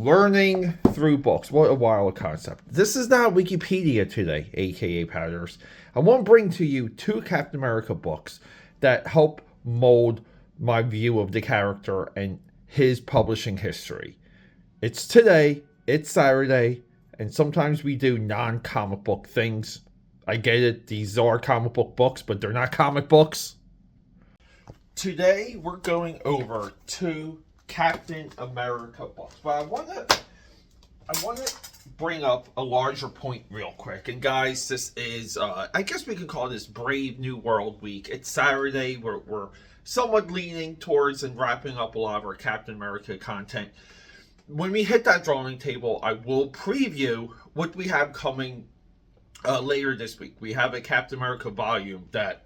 Learning through books. What a wild concept. This is not Wikipedia today, aka Powders. I want to bring to you two Captain America books that help mold my view of the character and his publishing history. It's today, it's Saturday, and sometimes we do non comic book things. I get it, these are comic book books, but they're not comic books. Today we're going over two Captain America books. But I wanna bring up a larger point real quick. And guys, this is I guess we could call this Brave New World Week. It's Saturday. We're somewhat leaning towards and wrapping up a lot of our Captain America content. When we hit that drawing table, I will preview what we have coming later this week. We have a Captain America volume that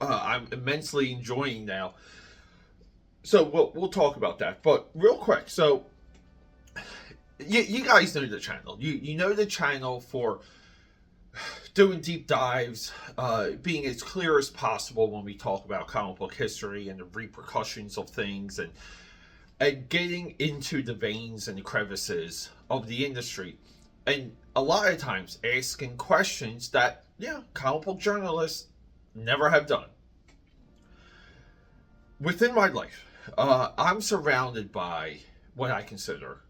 I'm immensely enjoying now. So we'll talk about that. But real quick, so you guys know the channel. You know the channel for doing deep dives, being as clear as possible when we talk about comic book history and the repercussions of things, and getting into the veins and the crevices of the industry, and a lot of times asking questions that comic book journalists never have done. Within my life, I'm surrounded by what I consider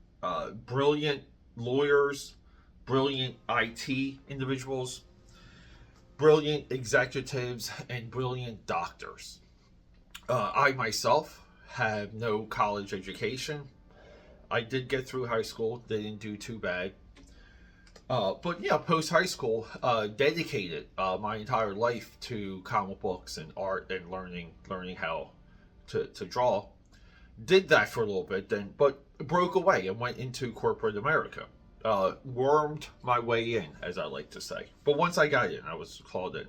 brilliant lawyers, brilliant IT individuals, brilliant executives, and brilliant doctors. I myself have no college education. I did get through high school, didn't do too bad. But post high school, dedicated my entire life to comic books and art and learning how to draw. Did that for a little bit, but broke away and went into corporate America. Wormed my way in, as I like to say. But once I got in, I was called in.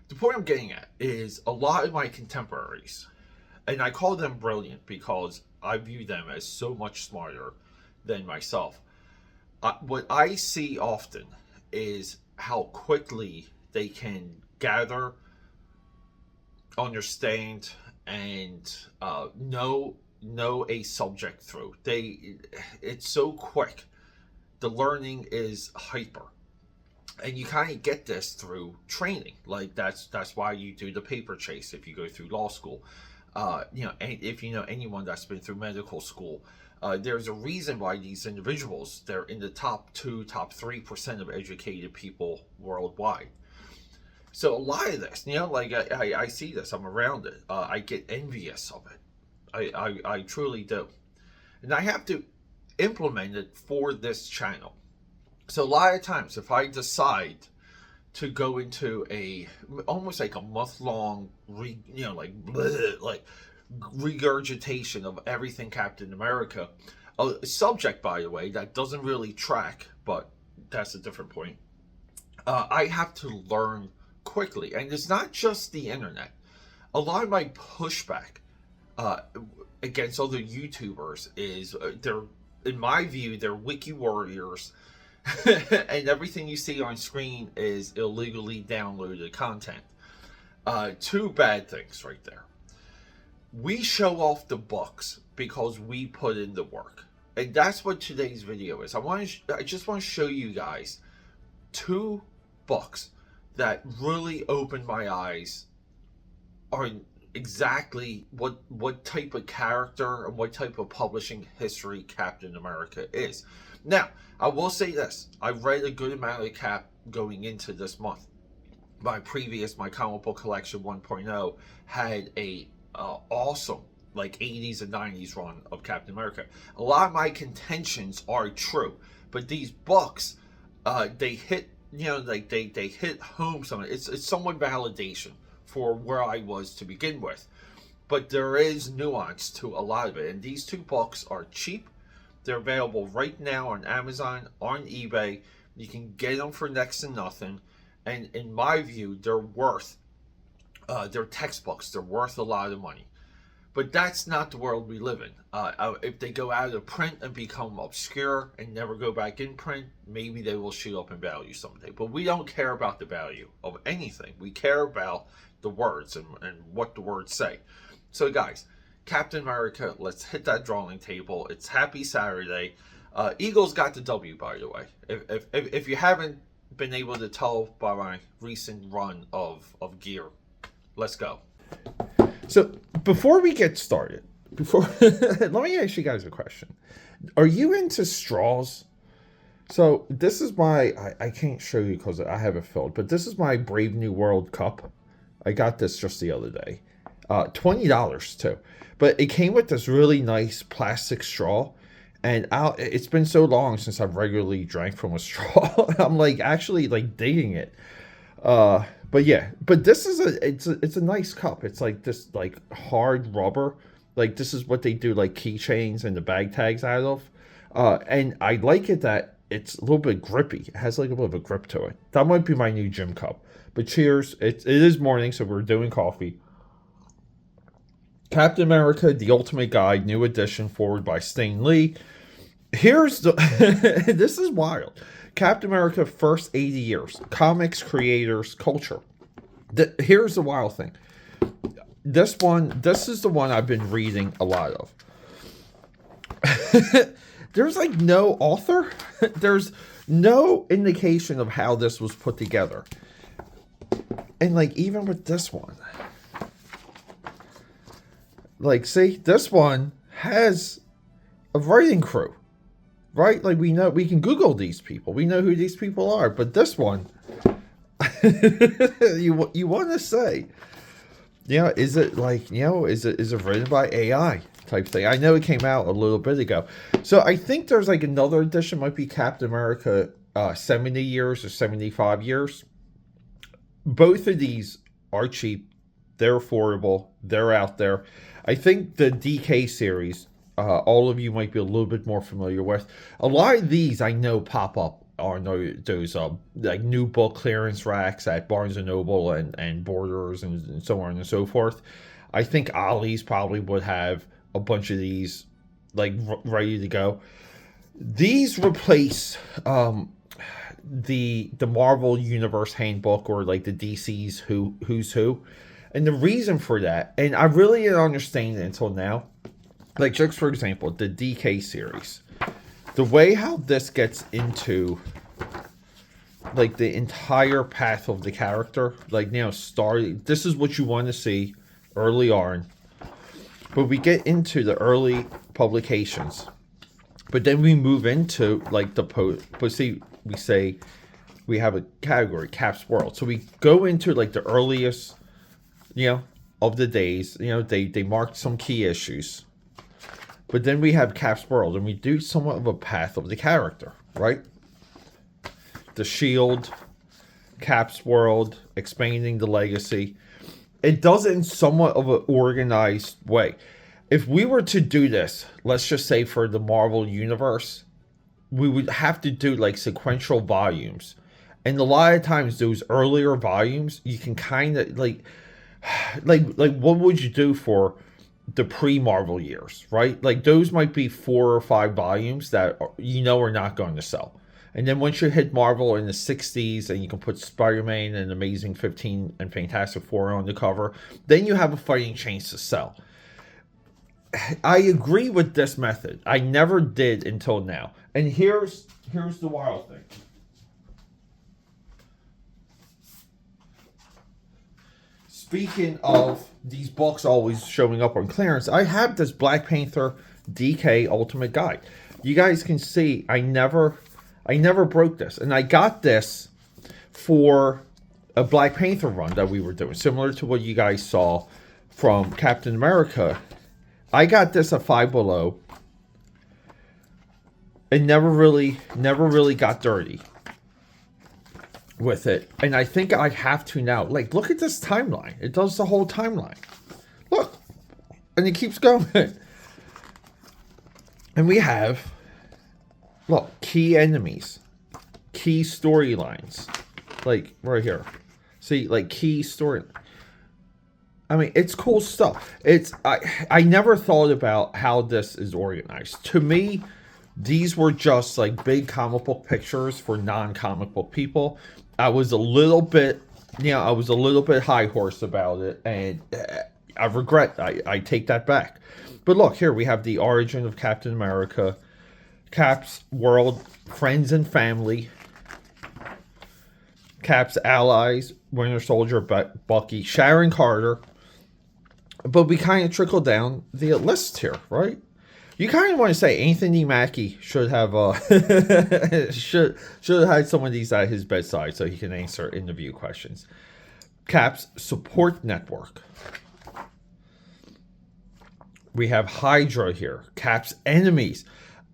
The point I'm getting at is a lot of my contemporaries, and I call them brilliant because I view them as so much smarter than myself. What I see often is how quickly they can gather, understand, and know a subject through. It's so quick. The learning is hyper, and you kind of get this through training. Like that's why you do the paper chase if you go through law school. If you know anyone that's been through medical school, there's a reason why these individuals, they're in the top top 3% of educated people worldwide. So a lot of this, I see this, I'm around it. I get envious of it. I truly do. And I have to implement it for this channel. So a lot of times, if I decide to go into almost like a month-long, regurgitation of everything Captain America, a subject, by the way, that doesn't really track, but that's a different point. I have to learn quickly, and it's not just the internet. A lot of my pushback against other YouTubers is they're, in my view, they're wiki warriors, and everything you see on screen is illegally downloaded content. Two bad things right there. We show off the books because we put in the work, and that's what today's video is. I just want to show you guys two books that really opened my eyes on exactly what type of character and what type of publishing history Captain America is. Now, I will say this. I read a good amount of Cap going into this month. My comic book collection 1.0 had a awesome 80s and 90s run of Captain America. A lot of my contentions are true, but these books, they hit they hit home. It's somewhat validation for where I was to begin with, but there is nuance to a lot of it. And these two books are cheap. They're available right now on Amazon, on eBay. You can get them for next to nothing, and in my view, they're worth. They're textbooks. They're worth a lot of money. But that's not the world we live in. If they go out of print and become obscure and never go back in print, maybe they will shoot up in value someday. But we don't care about the value of anything. We care about the words and what the words say. So guys, Captain America, let's hit that drawing table. It's Happy Saturday. Eagles got the W, by the way. If you haven't been able to tell by my recent run of gear, let's go. So before we get started, let me ask you guys a question. Are you into straws? So this is I can't show you because I have it filled, but this is my Brave New World cup. I got this just the other day. $20 too. But it came with this really nice plastic straw. And it's been so long since I've regularly drank from a straw. I'm actually digging it. But yeah, but this is it's a nice cup. It's this hard rubber. This is what they do keychains and the bag tags out of. And I like it that it's a little bit grippy. It has a little bit of a grip to it. That might be my new gym cup. But cheers. It is morning, so we're doing coffee. Captain America, The Ultimate Guide, new edition, forward by Stan Lee. Here's the... This is wild. Captain America, first 80 years. Comics, creators, culture. Here's the wild thing. This is the one I've been reading a lot of. There's no author. There's no indication of how this was put together. And even with this one. See, this one has a writing crew. Right? We know, we can Google these people. We know who these people are. But this one, you want to say, is it is it written by AI type thing? I know it came out a little bit ago. So I think there's another edition, might be Captain America 70 years or 75 years. Both of these are cheap. They're affordable. They're out there. I think the DK series, all of you might be a little bit more familiar with. A lot of these I know pop up on those new book clearance racks at Barnes & Noble and Borders and so on and so forth. I think Ollie's probably would have a bunch of these ready to go. These replace the Marvel Universe Handbook or the DC's Who's Who. And the reason for that, and I really didn't understand it until now, just for example, the DK series, the way how this gets into the entire path of the character, starting, this is what you want to see early on, but we get into the early publications, but then we move into the post, but see, we say we have a category, Cap's World, so we go into the earliest of the days. They marked some key issues. But then we have Cap's World, and we do somewhat of a path of the character, right? The Shield, Cap's World, expanding the legacy. It does it in somewhat of an organized way. If we were to do this, let's just say for the Marvel Universe, we would have to do sequential volumes. And a lot of times those earlier volumes, you can kind of what would you do for the pre-Marvel years, right? Those might be 4 or 5 volumes that are not going to sell. And then once you hit Marvel in the 60s and you can put Spider-Man and Amazing 15 and Fantastic Four on the cover, then you have a fighting chance to sell. I agree with this method. I never did until now. And here's the wild thing. Speaking of these books always showing up on clearance, I have this Black Panther DK Ultimate Guide. You guys can see I never broke this. And I got this for a Black Panther run that we were doing, similar to what you guys saw from Captain America. I got this at Five Below. It never really got dirty with it, and I think I have to now. Look at this timeline. It does the whole timeline. Look, and it keeps going. And we have, look, key enemies, key storylines, right here. See, key story. I mean, it's cool stuff. I never thought about how this is organized. To me, these were just big comic book pictures for non-comic book people. I was a little bit high horse about it, and I regret. I take that back. But look, here we have the origin of Captain America, Cap's world, friends and family, Cap's allies, Winter Soldier, Bucky, Sharon Carter. But we kind of trickle down the list here, right? You kind of want to say Anthony Mackie should have should have had some of these at his bedside so he can answer interview questions. Cap's support network. We have Hydra here. Cap's enemies.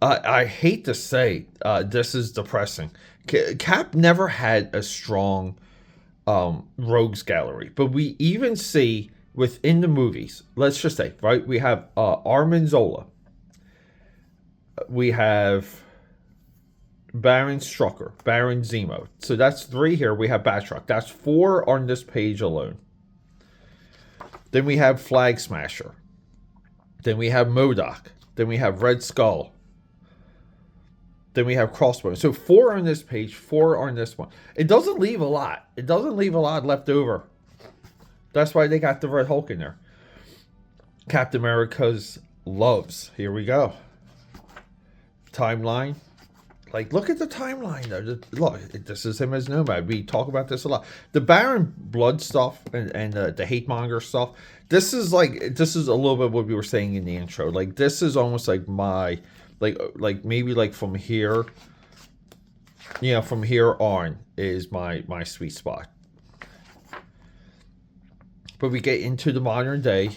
I hate to say this is depressing. Cap never had a strong rogues gallery, but we even see within the movies, let's just say, right, we have Armin Zola. We have Baron Strucker, Baron Zemo. So that's 3 here. We have Batroc. That's 4 on this page alone. Then we have Flag Smasher. Then we have MODOK. Then we have Red Skull. Then we have Crossbones. So 4 on this page, 4 on this one. It doesn't leave a lot. It doesn't leave a lot left over. That's why they got the Red Hulk in there. Captain America's loves. Here we go. Timeline. Like, look at the timeline, though. Look, this is him as Nomad. We talk about this a lot. The Baron Blood stuff and the hate monger stuff. This is a little bit what we were saying in the intro. Like, this is almost like my, like maybe like from here, from here on is my sweet spot. But we get into the modern day,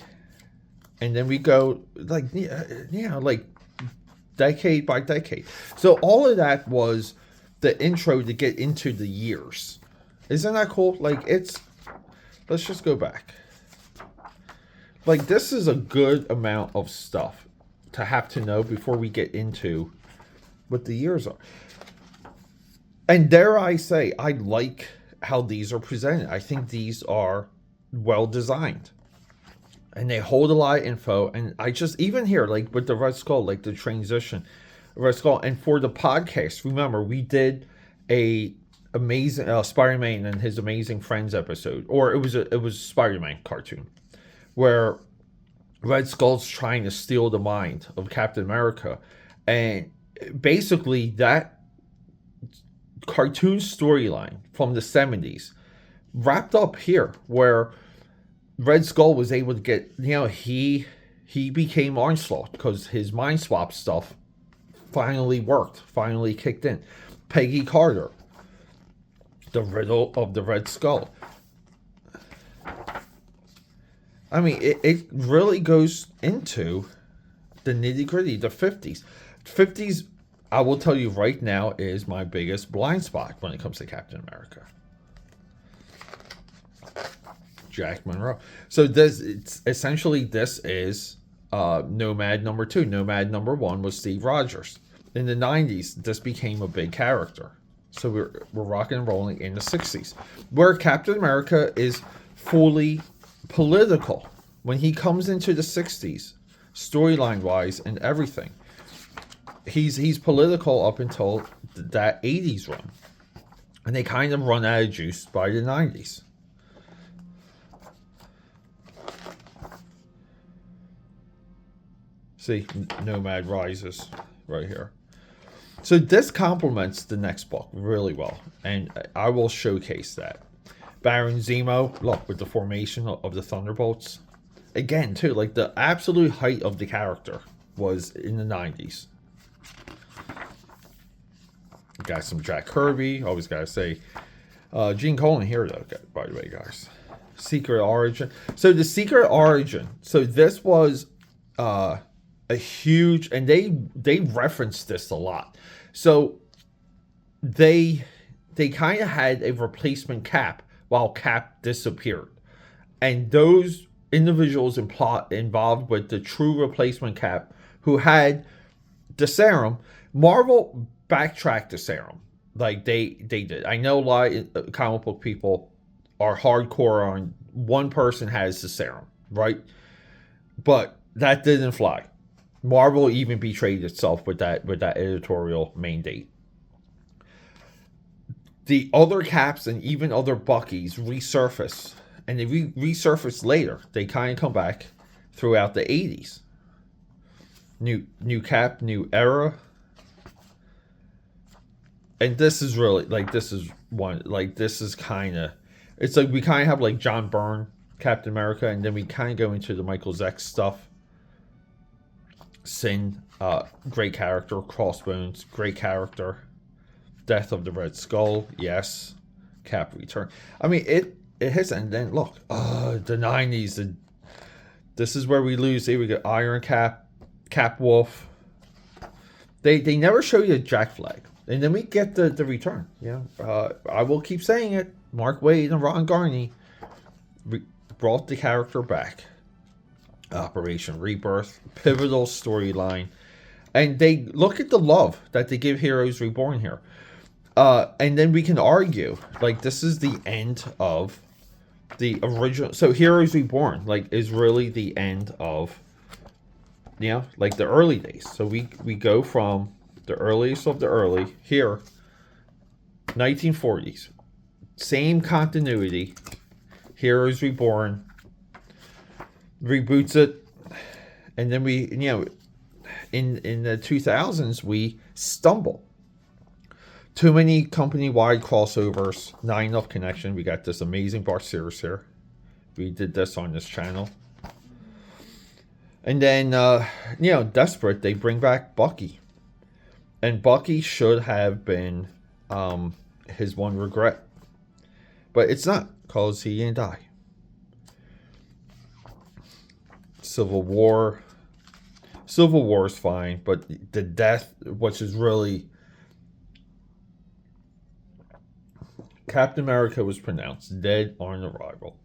and then we go like, like decade by decade. So all of that was the intro to get into the years. Isn't that cool? Like, let's just go back. Like, this is a good amount of stuff to have to know before we get into what the years are. And dare I say, I like how these are presented. I think these are well designed. And they hold a lot of info. And I just, even here, like with the Red Skull, like the transition, Red Skull. And for the podcast, remember, we did a amazing Spider-Man and His Amazing Friends episode. Or it was Spider-Man cartoon. Where Red Skull's trying to steal the mind of Captain America. And basically that cartoon storyline from the 70s wrapped up here, where Red Skull was able to get, he became Onslaught because his mind swap stuff finally worked, finally kicked in. Peggy Carter, the riddle of the Red Skull. I mean, it really goes into the nitty gritty, the 50s. 50s, I will tell you right now, is my biggest blind spot when it comes to Captain America. Jack Monroe. So this is Nomad number 2. Nomad number 1 was Steve Rogers. In the 90s, this became a big character. So we're rocking and rolling in the 60s, where Captain America is fully political. When he comes into the 60s, storyline wise and everything, he's political up until that 80s run, and they kind of run out of juice by the 90s. See, Nomad rises right here. So this complements the next book really well, and I will showcase that. Baron Zemo, look, with the formation of the Thunderbolts. Again, too, like the absolute height of the character was in the 90s. Got some Jack Kirby, always gotta say. Gene Colan here, though, by the way, guys. Secret Origin. So the Secret Origin, so this was a huge, and they referenced this a lot. So they kind of had a replacement Cap while Cap disappeared, and those individuals involved with the true replacement Cap, who had the serum, Marvel backtracked the serum. Like they did. I know a lot of comic book people are hardcore on one person has the serum, right? But that didn't fly. Marvel even betrayed itself with that editorial mandate. The other Caps and even other Buckies resurface and they resurface later. They kind of come back throughout the 80s. New Cap, new era. And this is really, like, this is one, like, this is kind of, it's like we kind of have, like, John Byrne, Captain America, and then we kind of go into the Michael Zeck stuff. Sin, great character. Crossbones, great character. Death of the Red Skull, yes. Cap return. I mean, it hits, and then look, the 90s. This is where we lose. Here we go. Iron Cap, Cap Wolf. They never show you Jack Flag. And then we get the return. Yeah, I will keep saying it. Mark Waid and Ron Garney brought the character back. Operation Rebirth, pivotal storyline, and they look at the love that they give Heroes Reborn here. And then we can argue like this is the end of the original. So Heroes Reborn like is really the end of like the early days. So we go from the earliest of the early here, 1940s, same continuity. Heroes Reborn reboots it, and then we in the 2000s we stumble. Too many company-wide crossovers, not enough connection. We got this amazing Bart series here. We did this on this channel. And then, desperate, they bring back Bucky. And Bucky should have been his one regret. But it's not, because he didn't die. Civil War is fine, but the death, which is really... Captain America was pronounced dead on arrival.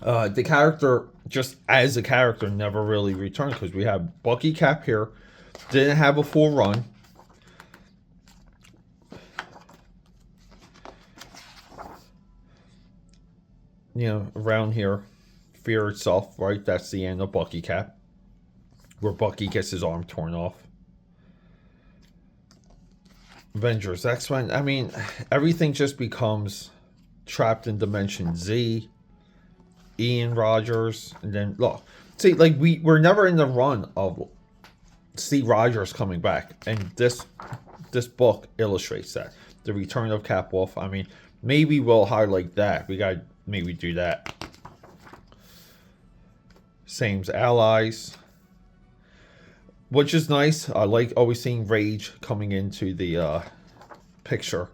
The character, just as a character, never really returned, because we have Bucky Cap here. Didn't have a full run. Around here, Fear itself, right? That's the end of Bucky Cap, where Bucky gets his arm torn off. Avengers, X-Men. I mean, everything just becomes trapped in Dimension Z. Ian Rogers, and then look, see, like we're never in the run of Steve Rogers coming back, and this book illustrates that. The return of Cap Wolf. I mean, maybe we'll highlight that. We got maybe do that. Same's allies, which is nice. I like always seeing Rage coming into the picture.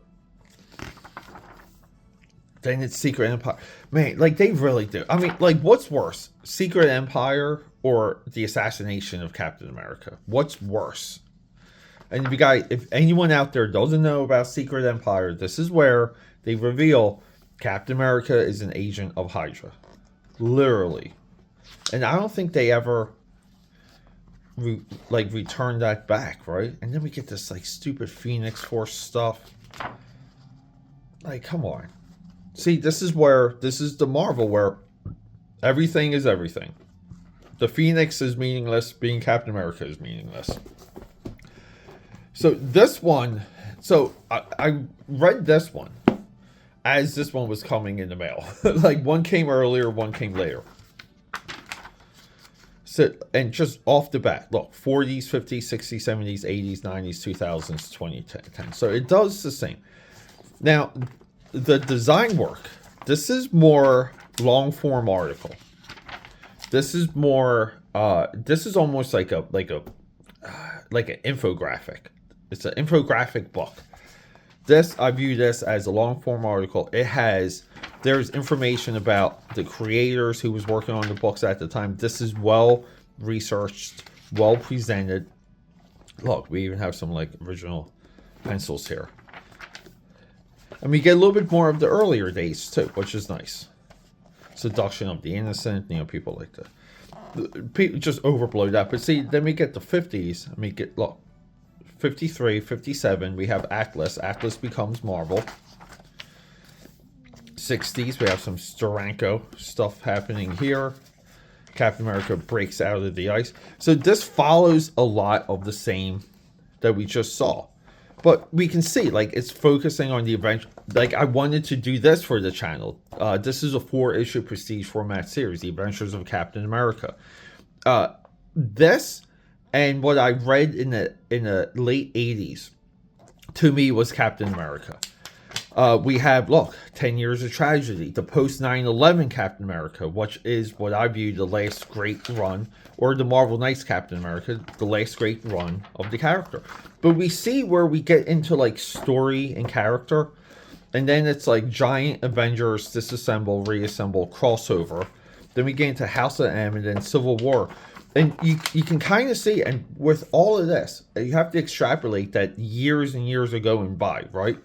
Then it's Secret Empire. Man, like they really do. I mean, like what's worse? Secret Empire or the assassination of Captain America? What's worse? And if anyone out there doesn't know about Secret Empire, this is where they reveal Captain America is an agent of Hydra. Literally. And I don't think they ever return that back, right? And then we get this like stupid Phoenix Force stuff. Like, come on. See, this is the Marvel where everything is everything. The Phoenix is meaningless, being Captain America is meaningless. So this one, I read this one as this one was coming in the mail. Like one came earlier, one came later. So, and just off the bat, look, 40s, 50s, 60s, 70s, 80s, 90s, 2000s, 2010. So it does the same. Now, the design work, this is more long form article. This is more this is almost like an infographic. It's an infographic book. I view this as a long form article. There's information about the creators who was working on the books at the time. This is well researched, well presented. Look, we even have some like original pencils here. And we get a little bit more of the earlier days too, which is nice. Seduction of the innocent, people like people just overblow that. But see, then we get the 50s. I mean, look, 53, 57, we have Atlas. Atlas becomes Marvel. 60s, we have some Steranko stuff happening here. Captain America breaks out of the ice. So this follows a lot of the same that we just saw. But we can see, like, it's focusing on the event. Like, I wanted to do this for the channel. This is a 4-issue prestige format series, The Adventures of Captain America. This and what I read in the late 80s, to me, was Captain America. We have, look, 10 Years of Tragedy, the post 9/11 Captain America, which is what I view the last great run, or the Marvel Knights Captain America, the last great run of the character. But we see where we get into, like, story and character, and then it's like giant Avengers, disassemble, reassemble, crossover. Then we get into House of M, and then Civil War. And you can kind of see, and with all of this, you have to extrapolate that years and years are going by, right?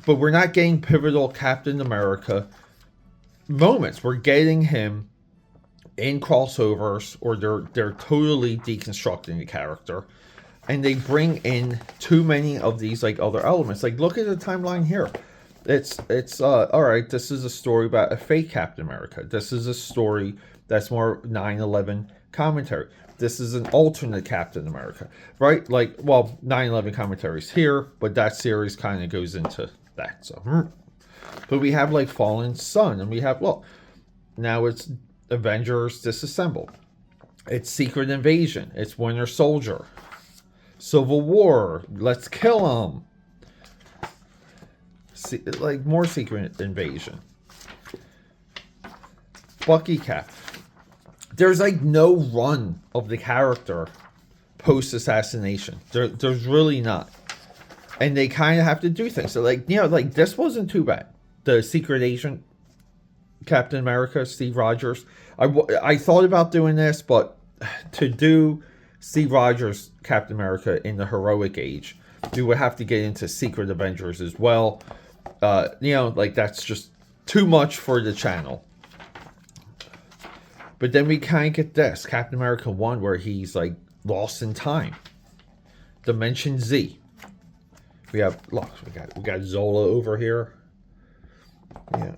But we're not getting pivotal Captain America moments. We're getting him in crossovers, or they're totally deconstructing the character, and they bring in too many of these, like, other elements. Like, look at the timeline here. It's all right. This is a story about a fake Captain America. This is a story that's more 9/11 commentary. This is an alternate Captain America, right? Like, well, 9/11 commentaries here, but that series kind of goes into that. So, but we have, like, Fallen Sun, and we have, look, now it's Avengers Disassemble. It's Secret Invasion. It's Winter Soldier. Civil War. Let's kill them. Like, more Secret Invasion. Bucky Cap. There's, like, no run of the character post-assassination. There's really not. And they kind of have to do things. So, like, you know, like, this wasn't too bad. The Secret Agent Captain America, Steve Rogers. I thought about doing this, but to do Steve Rogers Captain America in the heroic age, we would have to get into Secret Avengers as well. You know, like, that's just too much for the channel. But then we kind of get this, Captain America 1, where he's, like, lost in time. Dimension Z. We have, look, we got Zola over here. Yeah.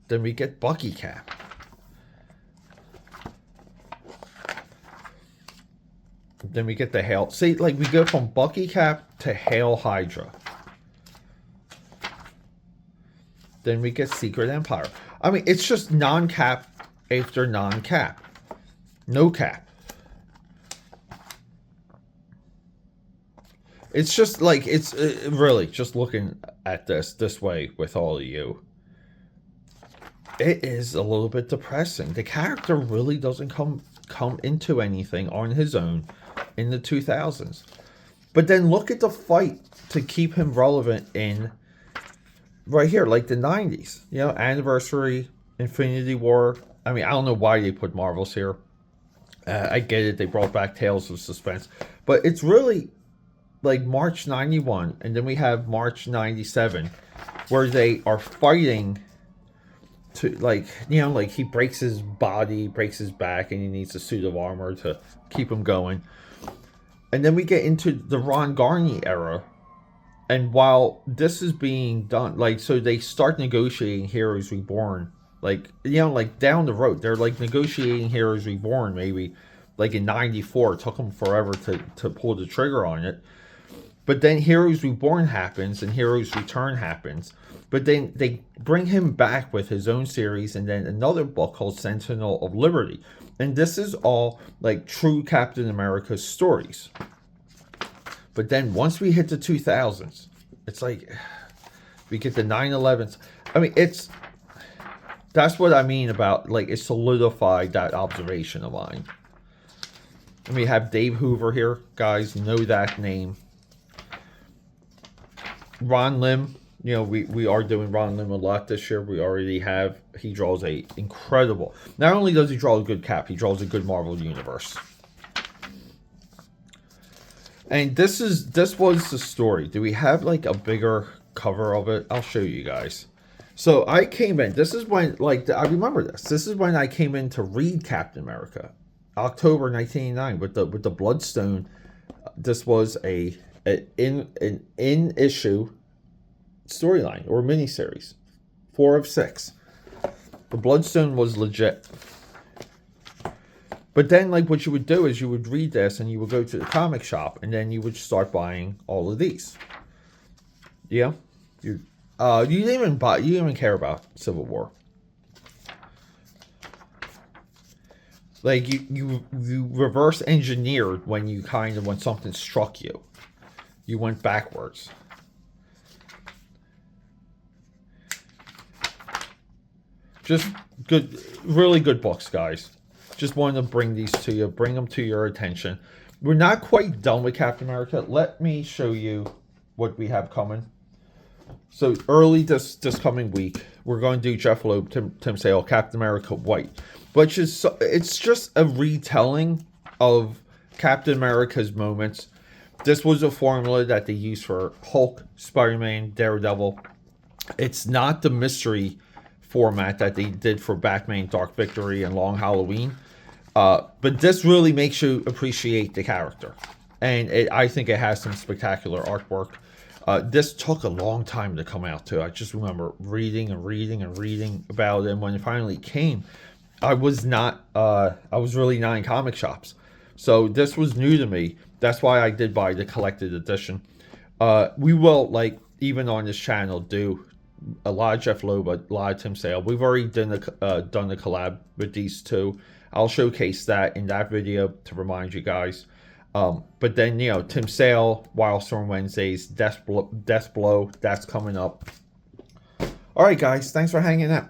Then we get Bucky Cap. Then we get the Hail. See, like, we go from Bucky Cap to Hail Hydra. Then we get Secret Empire. I mean, it's just non-cap after non-cap. No cap. It's just like, it's really just looking at this way with all of you. It is a little bit depressing. The character really doesn't come into anything on his own in the 2000s. But then look at the fight to keep him relevant in right here, like the 90s. You know, Anniversary, Infinity War. I mean, I don't know why they put Marvels here. I get it. They brought back Tales of Suspense. But it's really like March 91, and then we have March 97, where they are fighting to, like, you know, like, he breaks his body, breaks his back, and he needs a suit of armor to keep him going. And then we get into the Ron Garney era, and while this is being done, like, so they start negotiating Heroes Reborn, like, you know, like, down the road. They're, like, negotiating Heroes Reborn maybe, like, in 94. It took them forever to pull the trigger on it. But then Heroes Reborn happens, and Heroes Return happens. But then they bring him back with his own series, and then another book called Sentinel of Liberty. And this is all, like, true Captain America stories. But then once we hit the 2000s, it's like, we get the 9/11s. I mean, that's what I mean about, like, it solidified that observation of mine. And we have Dave Hoover here. Guys, know that name. Ron Lim, you know, we are doing Ron Lim a lot this year. We already have. He draws a incredible. Not only does he draw a good Cap, he draws a good Marvel Universe. And this was the story. Do we have, like, a bigger cover of it? I'll show you guys. So I came in. This is when, like, I remember this. This is when I came in to read Captain America, October 1989, with the Bloodstone. This was an in-issue storyline or miniseries, 4 of 6. The Bloodstone was legit. But then, like, what you would do is you would read this and you would go to the comic shop and then you would start buying all of these. Yeah, you didn't even buy. You didn't even care about Civil War. Like you reverse engineered when when something struck you. You went backwards. Just good, really good books, guys. Just wanted to bring these to you, bring them to your attention. We're not quite done with Captain America. Let me show you what we have coming. So early this coming week, we're going to do Jeff Loeb, Tim Sale, Captain America White, which is it's just a retelling of Captain America's moments. This was a formula that they used for Hulk, Spider-Man, Daredevil. It's not the mystery format that they did for Batman, Dark Victory, and Long Halloween. But this really makes you appreciate the character. And I think it has some spectacular artwork. This took a long time to come out, too. I just remember reading about it. And when it finally came, I was really not in comic shops. So this was new to me. That's why I did buy the collected edition. We will, like, even on this channel, do a lot of Jeff Loeb, a lot of Tim Sale. We've already done the collab with these two. I'll showcase that in that video to remind you guys. But then, Tim Sale, Wildstorm Wednesdays, Death Blow, that's coming up. All right, guys, thanks for hanging out.